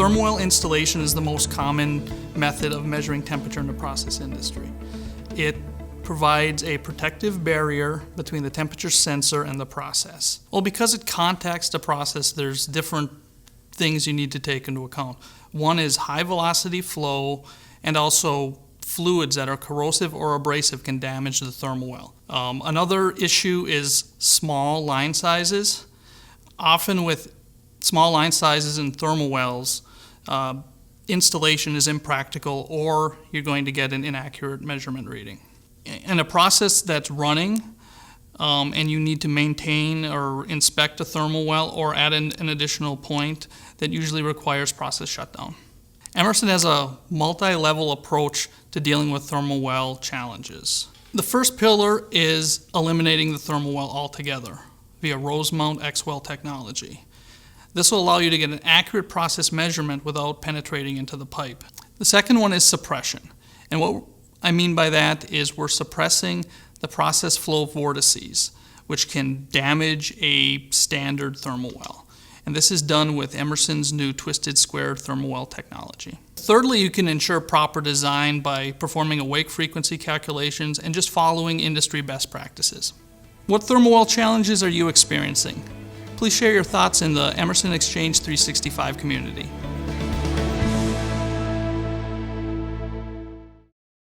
Thermowell installation is the most common method of measuring temperature in the process industry. It provides a protective barrier between the temperature sensor and the process. Well, because it contacts the process, there's different things you need to take into account. One is high velocity flow, and also fluids that are corrosive or abrasive can damage the Thermowell. Another issue is small line sizes. Often with small line sizes in Thermowells, installation is impractical, or you're going to get an inaccurate measurement reading. In a process that's running, and you need to maintain or inspect a Thermowell or add an additional point, that usually requires process shutdown. Emerson has a multi-level approach to dealing with Thermowell challenges. The first pillar is eliminating the Thermowell altogether via Rosemount X-Well technology. This will allow you to get an accurate process measurement without penetrating into the pipe. The second one is suppression. And what I mean by that is we're suppressing the process flow vortices, which can damage a standard Thermowell. And this is done with Emerson's new twisted square Thermowell technology. Thirdly, you can ensure proper design by performing awake frequency calculations and just following industry best practices. What Thermowell challenges are you experiencing? Please share your thoughts in the Emerson Exchange 365 community.